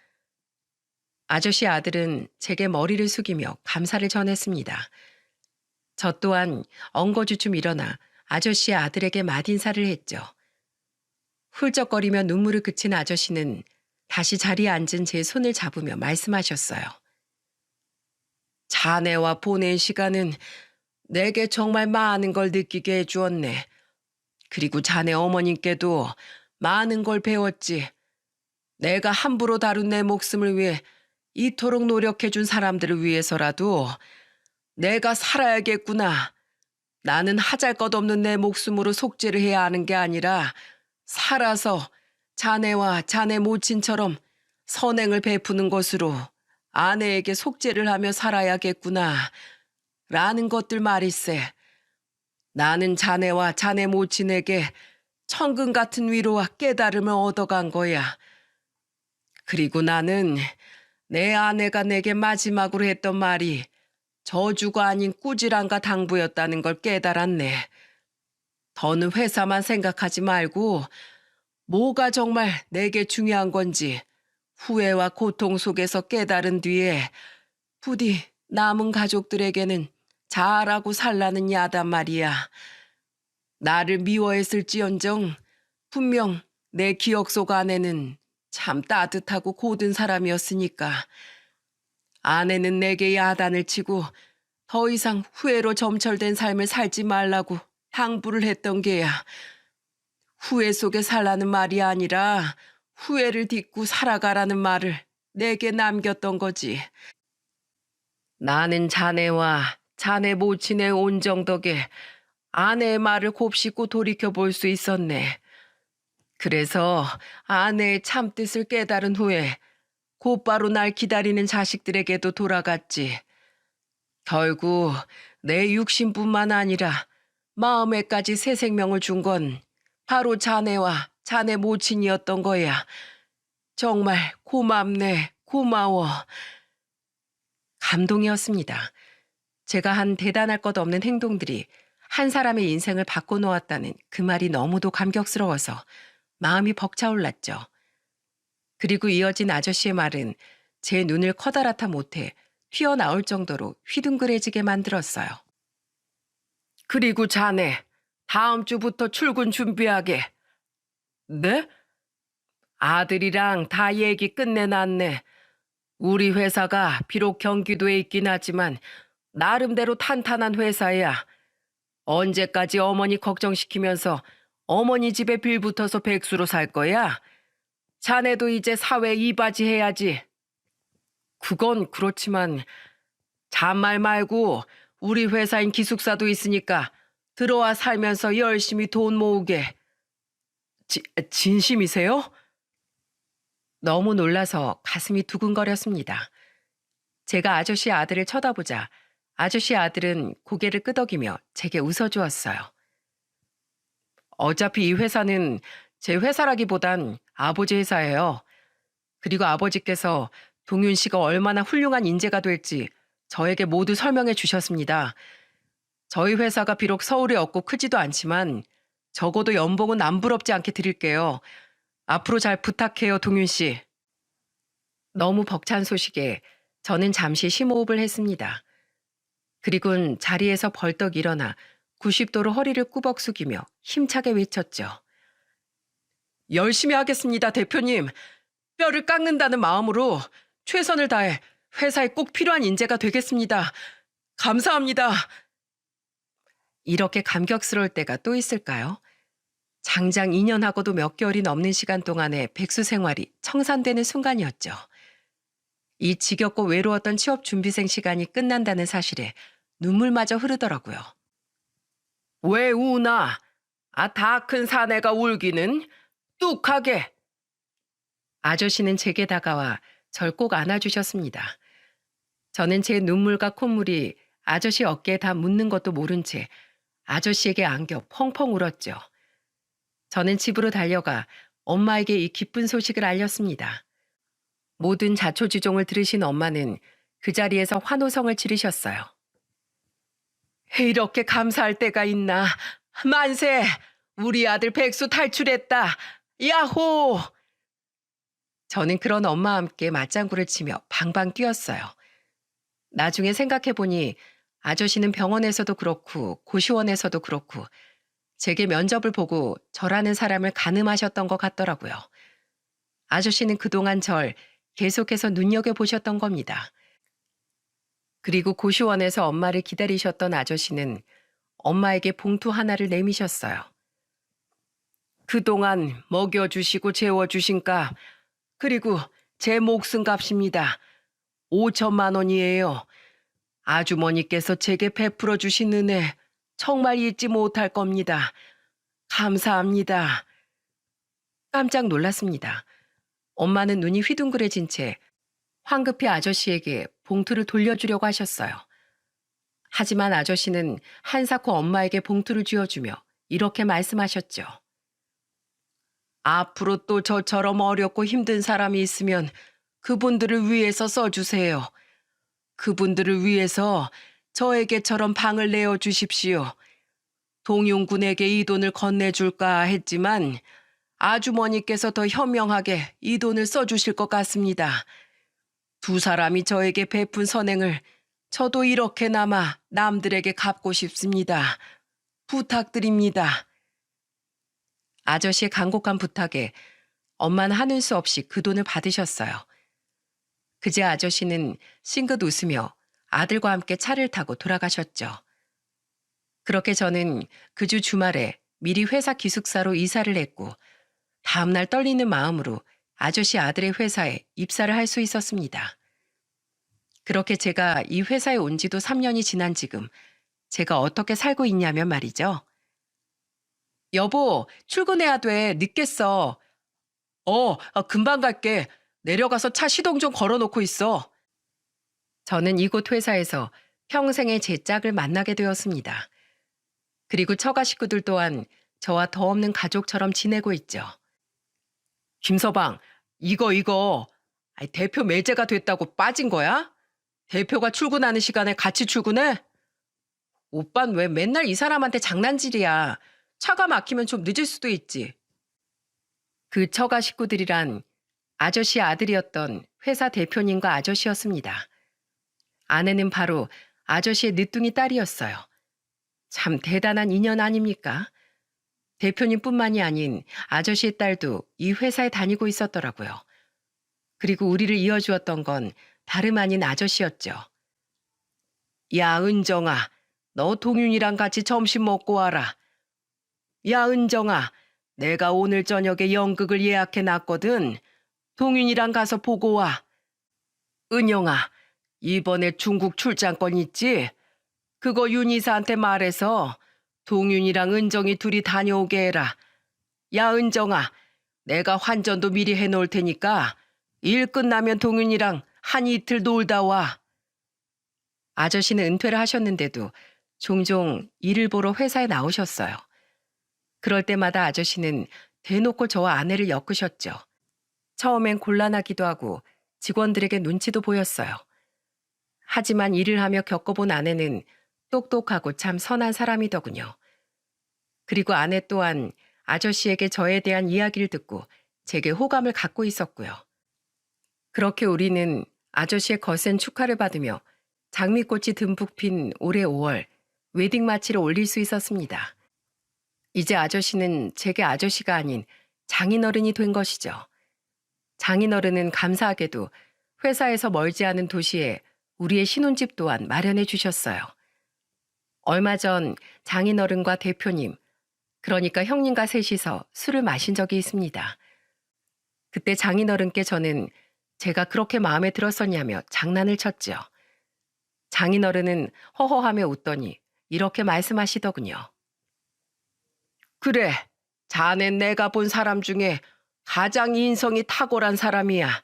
아저씨 아들은 제게 머리를 숙이며 감사를 전했습니다. 저 또한 엉거주춤 일어나 아저씨 아들에게 맏인사를 했죠. 훌쩍거리며 눈물을 그친 아저씨는 다시 자리에 앉은 제 손을 잡으며 말씀하셨어요. 자네와 보낸 시간은 내게 정말 많은 걸 느끼게 해주었네. 그리고 자네 어머님께도 많은 걸 배웠지. 내가 함부로 다룬 내 목숨을 위해 이토록 노력해준 사람들을 위해서라도 내가 살아야겠구나. 나는 하잘것없는 내 목숨으로 속죄를 해야 하는 게 아니라 살아서 자네와 자네 모친처럼 선행을 베푸는 것으로 아내에게 속죄를 하며 살아야겠구나. 라는 것들 말일세. 나는 자네와 자네 모친에게 천금 같은 위로와 깨달음을 얻어간 거야. 그리고 나는 내 아내가 내게 마지막으로 했던 말이 저주가 아닌 꾸지람과 당부였다는 걸 깨달았네. 더는 회사만 생각하지 말고 뭐가 정말 내게 중요한 건지 후회와 고통 속에서 깨달은 뒤에 부디 남은 가족들에게는 잘하고 살라는 야단 말이야. 나를 미워했을지언정 분명 내 기억 속 안에는 참 따뜻하고 고든 사람이었으니까. 아내는 내게 야단을 치고 더 이상 후회로 점철된 삶을 살지 말라고 당부를 했던 게야. 후회 속에 살라는 말이 아니라 후회를 딛고 살아가라는 말을 내게 남겼던 거지. 나는 자네와 자네 모친의 온정 덕에 아내의 말을 곱씹고 돌이켜볼 수 있었네. 그래서 아내의 참뜻을 깨달은 후에 곧바로 날 기다리는 자식들에게도 돌아갔지. 결국 내 육신뿐만 아니라 마음에까지 새 생명을 준 건 바로 자네와 자네 모친이었던 거야. 정말 고맙네, 고마워. 감동이었습니다. 제가 한 대단할 것 없는 행동들이 한 사람의 인생을 바꿔놓았다는 그 말이 너무도 감격스러워서 마음이 벅차올랐죠. 그리고 이어진 아저씨의 말은 제 눈을 커다랗다 못해 튀어나올 정도로 휘둥그레지게 만들었어요. 그리고 자네, 다음 주부터 출근 준비하게. 네? 아들이랑 다 얘기 끝내놨네. 우리 회사가 비록 경기도에 있긴 하지만 나름대로 탄탄한 회사야. 언제까지 어머니 걱정시키면서 어머니 집에 빌붙어서 백수로 살 거야? 자네도 이제 사회 이바지 해야지. 그건 그렇지만 잔말 말고 우리 회사인 기숙사도 있으니까 들어와 살면서 열심히 돈 모으게. 진심이세요? 너무 놀라서 가슴이 두근거렸습니다. 제가 아저씨 아들을 쳐다보자 아저씨 아들은 고개를 끄덕이며 제게 웃어주었어요. 어차피 이 회사는 제 회사라기보단 아버지 회사예요. 그리고 아버지께서 동윤 씨가 얼마나 훌륭한 인재가 될지 저에게 모두 설명해 주셨습니다. 저희 회사가 비록 서울에 없고 크지도 않지만 적어도 연봉은 남부럽지 않게 드릴게요. 앞으로 잘 부탁해요, 동윤 씨. 너무 벅찬 소식에 저는 잠시 심호흡을 했습니다. 그리곤 자리에서 벌떡 일어나 90도로 허리를 꾸벅 숙이며 힘차게 외쳤죠. 열심히 하겠습니다, 대표님. 뼈를 깎는다는 마음으로 최선을 다해 회사에 꼭 필요한 인재가 되겠습니다. 감사합니다. 이렇게 감격스러울 때가 또 있을까요? 장장 2년하고도 몇 개월이 넘는 시간 동안의 백수 생활이 청산되는 순간이었죠. 이 지겹고 외로웠던 취업 준비생 시간이 끝난다는 사실에 눈물마저 흐르더라고요. 왜 우나? 다 큰 사내가 울기는 뚝하게. 아저씨는 제게 다가와 절 꼭 안아주셨습니다. 저는 제 눈물과 콧물이 아저씨 어깨에 다 묻는 것도 모른 채 아저씨에게 안겨 펑펑 울었죠. 저는 집으로 달려가 엄마에게 이 기쁜 소식을 알렸습니다. 모든 자초지종을 들으신 엄마는 그 자리에서 환호성을 지르셨어요. 이렇게 감사할 때가 있나. 만세! 우리 아들 백수 탈출했다. 야호! 저는 그런 엄마와 함께 맞장구를 치며 방방 뛰었어요. 나중에 생각해보니 아저씨는 병원에서도 그렇고 고시원에서도 그렇고 제게 면접을 보고 저라는 사람을 가늠하셨던 것 같더라고요. 아저씨는 그동안 절 계속해서 눈여겨보셨던 겁니다. 그리고 고시원에서 엄마를 기다리셨던 아저씨는 엄마에게 봉투 하나를 내미셨어요. 그동안 먹여주시고 재워주신 값, 그리고 제 목숨값입니다. 5천만 원이에요. 아주머니께서 제게 베풀어 주신 은혜 정말 잊지 못할 겁니다. 감사합니다. 깜짝 놀랐습니다. 엄마는 눈이 휘둥그레진 채 황급히 아저씨에게 봉투를 돌려주려고 하셨어요. 하지만 아저씨는 한사코 엄마에게 봉투를 쥐어주며 이렇게 말씀하셨죠. 앞으로 또 저처럼 어렵고 힘든 사람이 있으면 그분들을 위해서 써주세요. 그분들을 위해서 저에게처럼 방을 내어주십시오. 동윤군에게 이 돈을 건네줄까 했지만 아주머니께서 더 현명하게 이 돈을 써주실 것 같습니다. 두 사람이 저에게 베푼 선행을 저도 이렇게나마 남들에게 갚고 싶습니다. 부탁드립니다. 아저씨의 간곡한 부탁에 엄마는 하는 수 없이 그 돈을 받으셨어요. 그제 아저씨는 싱긋 웃으며 아들과 함께 차를 타고 돌아가셨죠. 그렇게 저는 그 주 주말에 미리 회사 기숙사로 이사를 했고 다음날 떨리는 마음으로 아저씨 아들의 회사에 입사를 할 수 있었습니다. 그렇게 제가 이 회사에 온 지도 3년이 지난 지금 제가 어떻게 살고 있냐면 말이죠. 여보, 출근해야 돼. 늦겠어. 금방 갈게. 내려가서 차 시동 좀 걸어놓고 있어. 저는 이곳 회사에서 평생의 제 짝을 만나게 되었습니다. 그리고 처가 식구들 또한 저와 더 없는 가족처럼 지내고 있죠. 김서방, 이거. 대표 매제가 됐다고 빠진 거야? 대표가 출근하는 시간에 같이 출근해? 오빤 왜 맨날 이 사람한테 장난질이야. 차가 막히면 좀 늦을 수도 있지. 그 처가 식구들이란 아저씨 아들이었던 회사 대표님과 아저씨였습니다. 아내는 바로 아저씨의 늦둥이 딸이었어요. 참 대단한 인연 아닙니까? 대표님뿐만이 아닌 아저씨의 딸도 이 회사에 다니고 있었더라고요. 그리고 우리를 이어주었던 건 다름 아닌 아저씨였죠. 야, 은정아, 너 동윤이랑 같이 점심 먹고 와라. 야, 은정아, 내가 오늘 저녁에 연극을 예약해 놨거든. 동윤이랑 가서 보고 와. 은영아, 이번에 중국 출장권 있지? 그거 윤이사한테 말해서 동윤이랑 은정이 둘이 다녀오게 해라. 야, 은정아, 내가 환전도 미리 해놓을 테니까 일 끝나면 동윤이랑 한 이틀 놀다 와. 아저씨는 은퇴를 하셨는데도 종종 일을 보러 회사에 나오셨어요. 그럴 때마다 아저씨는 대놓고 저와 아내를 엮으셨죠. 처음엔 곤란하기도 하고 직원들에게 눈치도 보였어요. 하지만 일을 하며 겪어본 아내는 똑똑하고 참 선한 사람이더군요. 그리고 아내 또한 아저씨에게 저에 대한 이야기를 듣고 제게 호감을 갖고 있었고요. 그렇게 우리는 아저씨의 거센 축하를 받으며 장미꽃이 듬뿍 핀 올해 5월 웨딩 마치를 올릴 수 있었습니다. 이제 아저씨는 제게 아저씨가 아닌 장인어른이 된 것이죠. 장인어른은 감사하게도 회사에서 멀지 않은 도시에 우리의 신혼집 또한 마련해 주셨어요. 얼마 전 장인어른과 대표님, 그러니까 형님과 셋이서 술을 마신 적이 있습니다. 그때 장인어른께 저는 제가 그렇게 마음에 들었었냐며 장난을 쳤죠. 장인어른은 허허하며 웃더니 이렇게 말씀하시더군요. 그래, 자넨 내가 본 사람 중에 가장 인성이 탁월한 사람이야.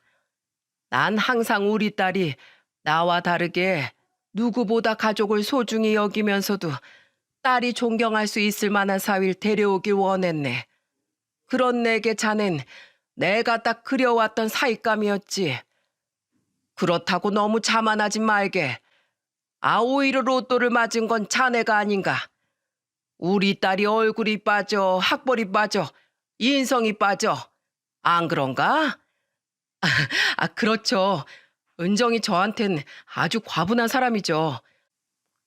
난 항상 우리 딸이 나와 다르게 누구보다 가족을 소중히 여기면서도 딸이 존경할 수 있을 만한 사위를 데려오길 원했네. 그런 내게 자넨 내가 딱 그려왔던 사윗감이었지. 그렇다고 너무 자만하지 말게. 오히려 로또를 맞은 건 자네가 아닌가. 우리 딸이 얼굴이 빠져, 학벌이 빠져, 인성이 빠져. 안 그런가? 그렇죠. 은정이 저한텐 아주 과분한 사람이죠.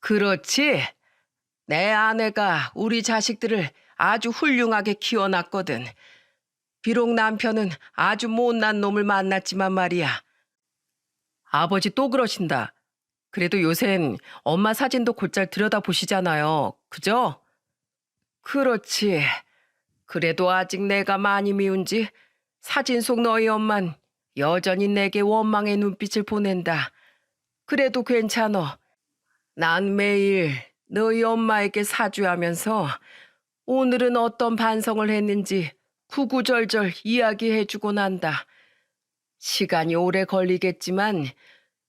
그렇지. 내 아내가 우리 자식들을 아주 훌륭하게 키워놨거든. 비록 남편은 아주 못난 놈을 만났지만 말이야. 아버지 또 그러신다. 그래도 요샌 엄마 사진도 곧잘 들여다보시잖아요. 그죠? 그렇지. 그래도 아직 내가 많이 미운지 사진 속 너희 엄만 여전히 내게 원망의 눈빛을 보낸다. 그래도 괜찮어. 난 매일 너희 엄마에게 사죄하면서 오늘은 어떤 반성을 했는지 구구절절 이야기해주곤 한다. 시간이 오래 걸리겠지만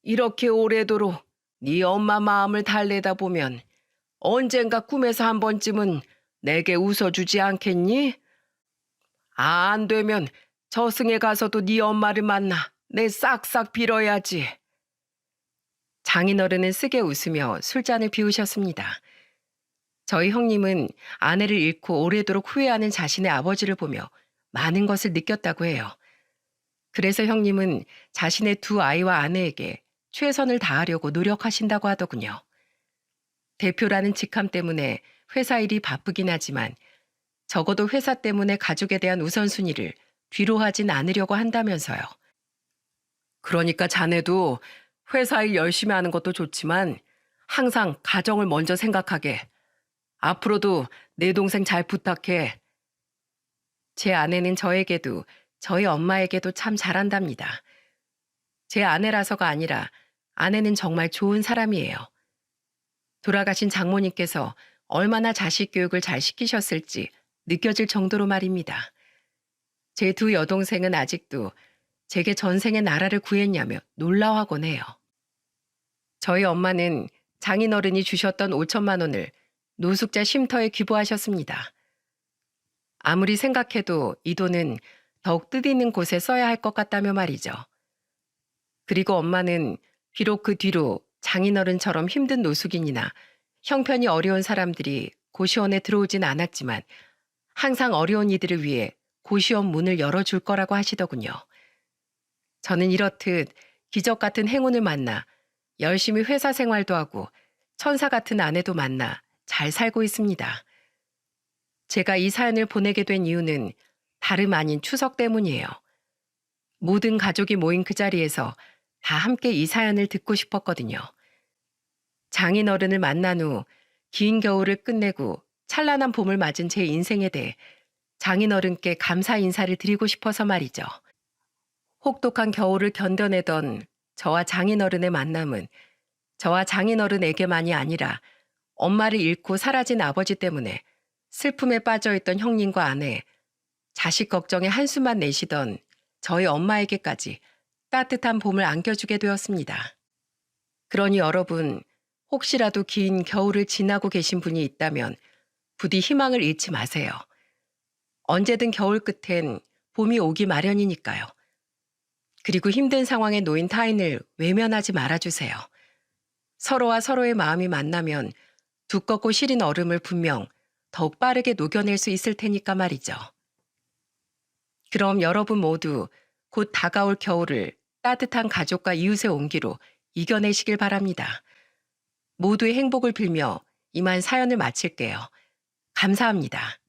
이렇게 오래도록 네 엄마 마음을 달래다 보면 언젠가 꿈에서 한 번쯤은 내게 웃어주지 않겠니? 안 되면 저승에 가서도 네 엄마를 만나 내 싹싹 빌어야지. 장인어른은 쓰게 웃으며 술잔을 비우셨습니다. 저희 형님은 아내를 잃고 오래도록 후회하는 자신의 아버지를 보며 많은 것을 느꼈다고 해요. 그래서 형님은 자신의 두 아이와 아내에게 최선을 다하려고 노력하신다고 하더군요. 대표라는 직함 때문에 회사 일이 바쁘긴 하지만 적어도 회사 때문에 가족에 대한 우선순위를 뒤로 하진 않으려고 한다면서요. 그러니까 자네도 회사 일 열심히 하는 것도 좋지만 항상 가정을 먼저 생각하게. 앞으로도 내 동생 잘 부탁해. 제 아내는 저에게도 저희 엄마에게도 참 잘한답니다. 제 아내라서가 아니라 아내는 정말 좋은 사람이에요. 돌아가신 장모님께서 얼마나 자식 교육을 잘 시키셨을지 느껴질 정도로 말입니다. 제 두 여동생은 아직도 제게 전생에 나라를 구했냐며 놀라워하곤 해요. 저희 엄마는 장인어른이 주셨던 5천만 원을 노숙자 쉼터에 기부하셨습니다. 아무리 생각해도 이 돈은 더욱 뜻있는 곳에 써야 할 것 같다며 말이죠. 그리고 엄마는 비록 그 뒤로 장인어른처럼 힘든 노숙인이나 형편이 어려운 사람들이 고시원에 들어오진 않았지만 항상 어려운 이들을 위해 고시원 문을 열어줄 거라고 하시더군요. 저는 이렇듯 기적 같은 행운을 만나 열심히 회사 생활도 하고 천사 같은 아내도 만나 잘 살고 있습니다. 제가 이 사연을 보내게 된 이유는 다름 아닌 추석 때문이에요. 모든 가족이 모인 그 자리에서 다 함께 이 사연을 듣고 싶었거든요. 장인어른을 만난 후 긴 겨울을 끝내고 찬란한 봄을 맞은 제 인생에 대해 장인어른께 감사 인사를 드리고 싶어서 말이죠. 혹독한 겨울을 견뎌내던 저와 장인어른의 만남은 저와 장인어른에게만이 아니라 엄마를 잃고 사라진 아버지 때문에 슬픔에 빠져있던 형님과 아내, 자식 걱정에 한숨만 내쉬던 저희 엄마에게까지 따뜻한 봄을 안겨주게 되었습니다. 그러니 여러분, 혹시라도 긴 겨울을 지나고 계신 분이 있다면 부디 희망을 잃지 마세요. 언제든 겨울 끝엔 봄이 오기 마련이니까요. 그리고 힘든 상황에 놓인 타인을 외면하지 말아주세요. 서로와 서로의 마음이 만나면 두껍고 시린 얼음을 분명 더욱 빠르게 녹여낼 수 있을 테니까 말이죠. 그럼 여러분 모두 곧 다가올 겨울을 따뜻한 가족과 이웃의 온기로 이겨내시길 바랍니다. 모두의 행복을 빌며 이만 사연을 마칠게요. 감사합니다.